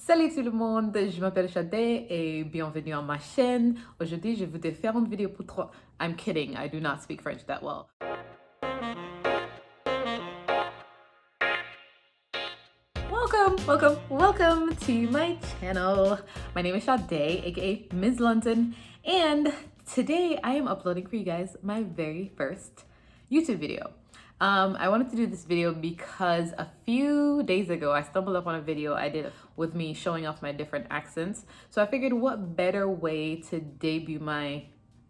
Salut tout le monde, je m'appelle Shade et bienvenue à ma chaîne. Aujourd'hui, je vais te faire une vidéo pour trois. I'm kidding, I do not speak French that well. Welcome to my channel. My name is Shade, aka Ms. London, and today I am uploading for you guys my very first YouTube video. I wanted to do this video because a few days ago I stumbled upon a video I did with me showing off my different accents. So I figured what better way to debut my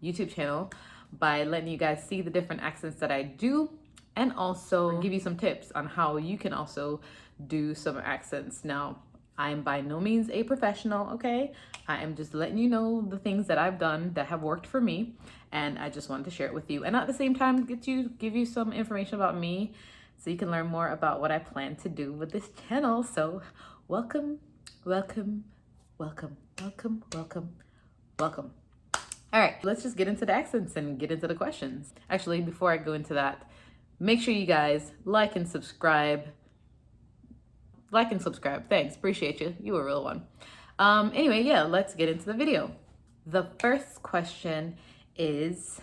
YouTube channel by letting you guys see the different accents that I do and also give you some tips on how you can also do some accents. Now, I'm by no means a professional, okay? I am just letting you know the things that I've done that have worked for me, and I just wanted to share it with you. And at the same time, give you some information about me so you can learn more about what I plan to do with this channel. So welcome. All right, let's just get into the accents and get into the questions. Actually, before I go into that, make sure you guys like and subscribe. Thanks, appreciate you. You a real one. Anyway, yeah, let's get into the video. The first question is,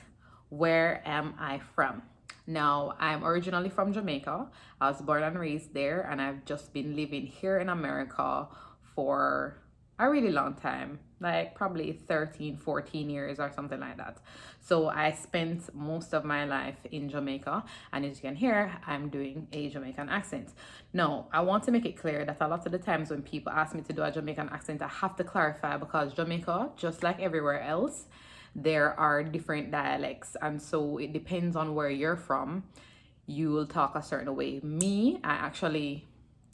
where am I from? Now, I'm originally from Jamaica. I was born and raised there, and I've just been living here in America for a really long time, like probably 13, 14 years or something like that. So I spent most of my life in Jamaica, and as you can hear, I'm doing a Jamaican accent. Now, I want to make it clear that a lot of the times when people ask me to do a Jamaican accent, I have to clarify because Jamaica, just like everywhere else, there are different dialects, and so it depends on where you're from. You will talk a certain way.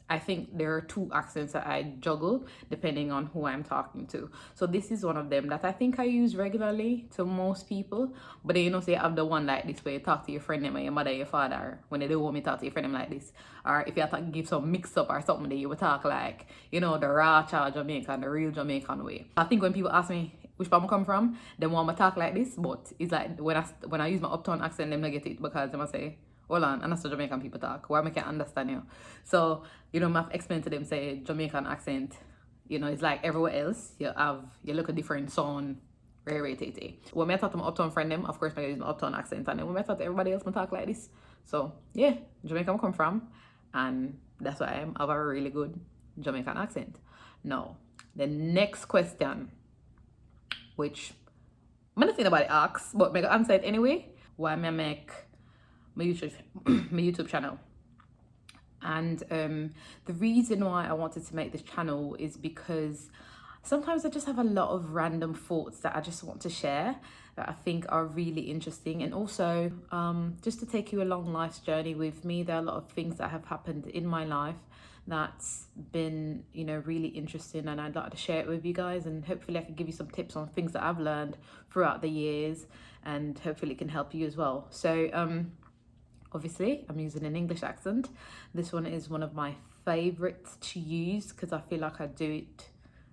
I think there are two accents that I juggle depending on who I'm talking to. So this is one of them that I think I use regularly to most people. But then, say I have the one like this where you talk to your friend and your mother, your father, when they don't want me to talk to your friend like this. Or if you have to give some mix up or something, then you would talk like, the raw child Jamaican, the real Jamaican way. I think when people ask me which part I come from, they want me to talk like this. But it's like when I use my Uptown accent, them not get it because they must say, hold on, and that's how Jamaican people talk. Why I can't understand you? So, I have to explain to them, say, Jamaican accent, it's like everywhere else. You look a different sound, very tete. When I talk to my Uptown friend them, of course I use my Uptown accent. And then when I talk to everybody else, I talk like this. So, yeah, Jamaica I come from. And that's why I have a really good Jamaican accent. Now, the next question, which I'm not think nobody asks, but I answer it anyway. Why I make my YouTube channel. And the reason why I wanted to make this channel is because sometimes I just have a lot of random thoughts that I just want to share that I think are really interesting, and also just to take you along life's journey with me. There are a lot of things that have happened in my life that's been really interesting, and I'd like to share it with you guys, and hopefully I can give you some tips on things that I've learned throughout the years, and hopefully it can help you as well. So obviously, I'm using an English accent. This one is one of my favorites to use because I feel like I do it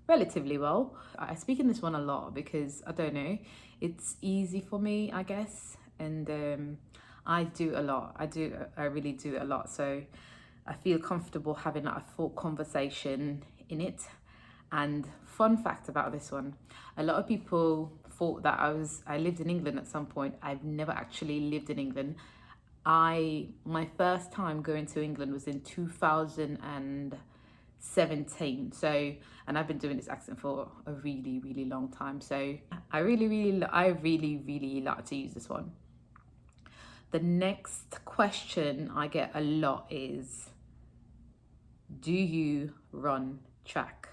relatively well. I speak in this one a lot because, I don't know, it's easy for me, I guess. And I do a lot. I really do a lot. So I feel comfortable having a full conversation in it. And fun fact about this one, a lot of people thought that I lived in England at some point. I've never actually lived in England. My first time going to England was in 2017. So, and I've been doing this accent for a really, really long time. So I really like to use this one. The next question I get a lot is, do you run track?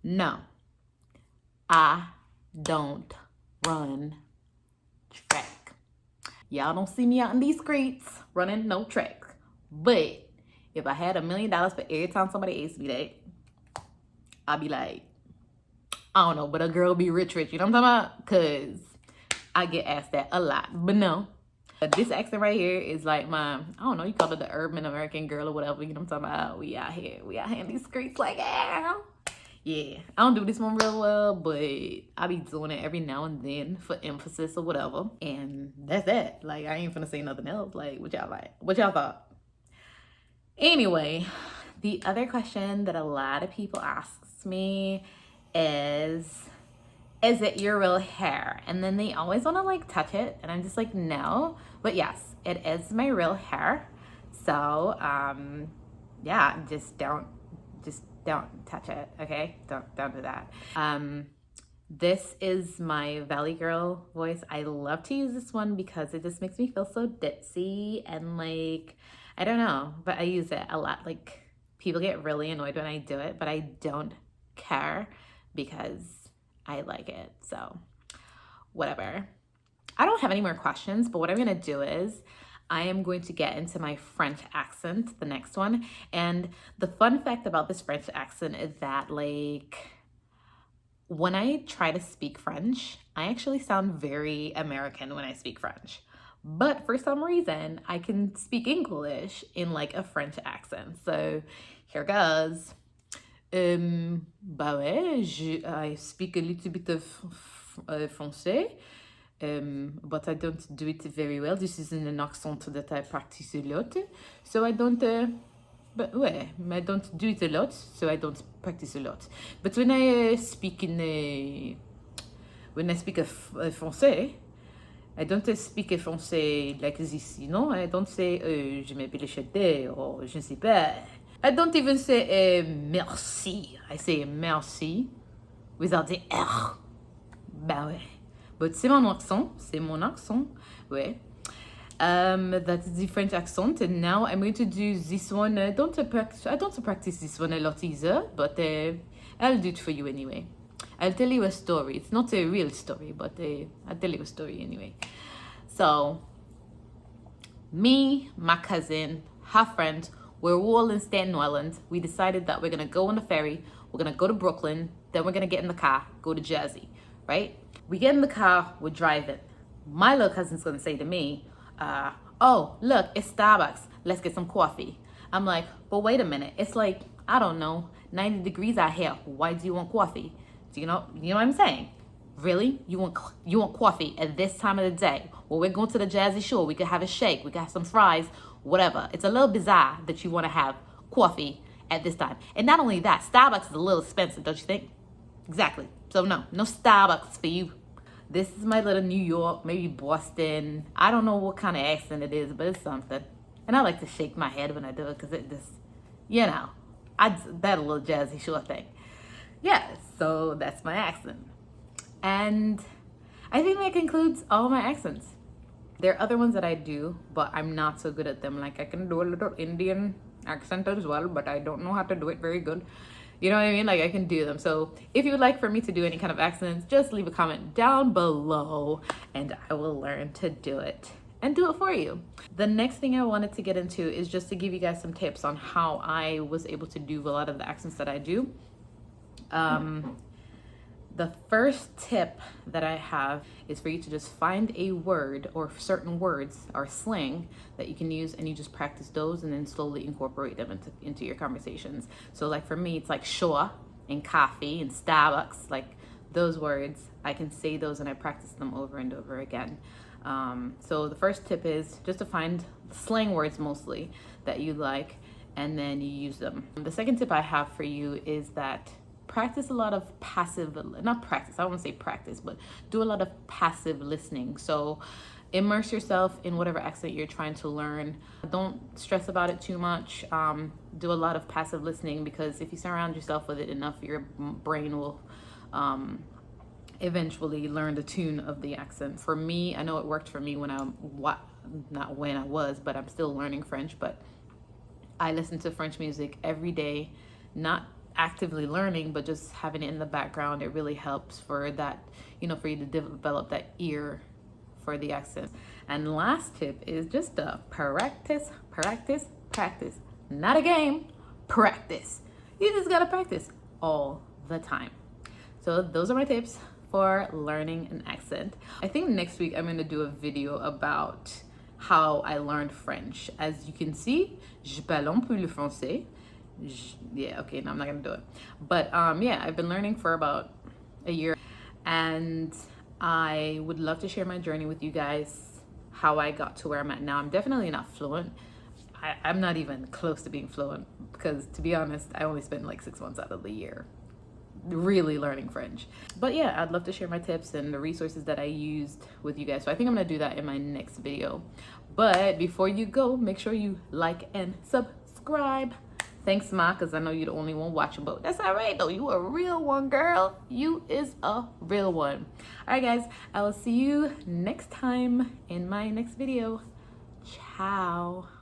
No, I don't run track. Y'all don't see me out in these streets running no track. But if I had $1 million for every time somebody asked me that, I'd be like, I don't know, but a girl be rich, you know what I'm talking about? Because I get asked that a lot. But no, this accent right here is like my, I don't know, you call it the urban American girl or whatever, you know what I'm talking about? We out here in these streets like, yeah, I don't do this one real well, but I be doing it every now and then for emphasis or whatever. And that's it. Like, I ain't finna say nothing else. Like, what y'all thought? Anyway, The other question that a lot of people ask me is it your real hair? And then they always want to like touch it, and I'm just like, no. But yes, it is my real hair. So yeah, just don't touch it, okay? Don't do that. This is my Valley Girl voice. I love to use this one because it just makes me feel so ditzy and like, I don't know, but I use it a lot. Like, people get really annoyed when I do it, but I don't care because I like it. So whatever. I don't have any more questions, but what I'm gonna do is I am going to get into my French accent, the next one. And the fun fact about this French accent is that like, when I try to speak French, I actually sound very American when I speak French. But for some reason, I can speak English in like a French accent. So here goes. Bah ouais, I speak a little bit of français, but I don't do it very well. This is an accent that I practice a lot. So I don't... But ouais, I don't do it a lot, so I don't practice a lot. But when I speak français, I don't speak français like this, you know? I don't say je m'appelle Chate or je ne sais pas. I don't even say merci. I say merci without the R. Bah ouais. But c'est mon accent, ouais. That's the French accent, and now I'm going to do this one. I don't practice this one a lot either, but I'll do it for you anyway. I'll tell you a story. It's not a real story, but I'll tell you a story anyway. So, me, my cousin, her friend, we're all in Staten Island. We decided that we're gonna go on the ferry. We're gonna go to Brooklyn. Then we're gonna get in the car, go to Jersey, right? We get in the car, we're driving. My little cousin's gonna say to me, oh, look, it's Starbucks. Let's get some coffee. I'm like, but wait a minute. It's like, I don't know, 90 degrees out here. Why do you want coffee? Do you know what I'm saying? Really? You want coffee at this time of the day? Well, we're going to the Jersey Shore. We could have a shake. We could have some fries, whatever. It's a little bizarre that you want to have coffee at this time. And not only that, Starbucks is a little expensive, don't you think? Exactly. So no Starbucks for you. This is my little New York, maybe Boston. I don't know what kind of accent it is, but it's something. And I like to shake my head when I do it because it just, you know, that a little Jersey Shore thing. Yeah, so that's my accent. And I think that concludes all my accents. There are other ones that I do, but I'm not so good at them. Like, I can do a little Indian accent as well, but I don't know how to do it very good. You know what I mean? Like, I can do them. So if you would like for me to do any kind of accents, just leave a comment down below and I will learn to do it and do it for you. The next thing I wanted to get into is just to give you guys some tips on how I was able to do a lot of the accents that I do. The first tip that I have is for you to just find a word or certain words or slang that you can use, and you just practice those and then slowly incorporate them into your conversations. So like for me, it's like sure and coffee and Starbucks, like those words, I can say those and I practice them over and over again. So the first tip is just to find slang words mostly that you like, and then you use them. The second tip I have for you is that practice a lot of I won't say practice, but do a lot of passive listening. So immerse yourself in whatever accent you're trying to learn. Don't stress about it too much. Do a lot of passive listening, because if you surround yourself with it enough, your brain will eventually learn the tune of the accent. For me, I know it worked for me but I'm still learning French, but I listen to French music every day, not actively learning, but just having it in the background. It really helps for that, for you to develop that ear for the accent. And last tip is just to practice. Not a game, practice. You just gotta practice all the time. So those are my tips for learning an accent. I think next week I'm gonna do a video about how I learned French. As you can see, je parle un peu le français. Yeah, okay, no, I'm not gonna do it. But yeah, I've been learning for about a year, and I would love to share my journey with you guys, how I got to where I'm at now. I'm definitely not fluent. I'm not even close to being fluent because, to be honest, I only spent like 6 months out of the year really learning French. But yeah, I'd love to share my tips and the resources that I used with you guys. So I think I'm gonna do that in my next video. But before you go, make sure you like and subscribe. Thanks, Ma, because I know you're the only one watching, but that's all right though. You a real one, girl. You is a real one. All right, guys, I will see you next time in my next video. Ciao.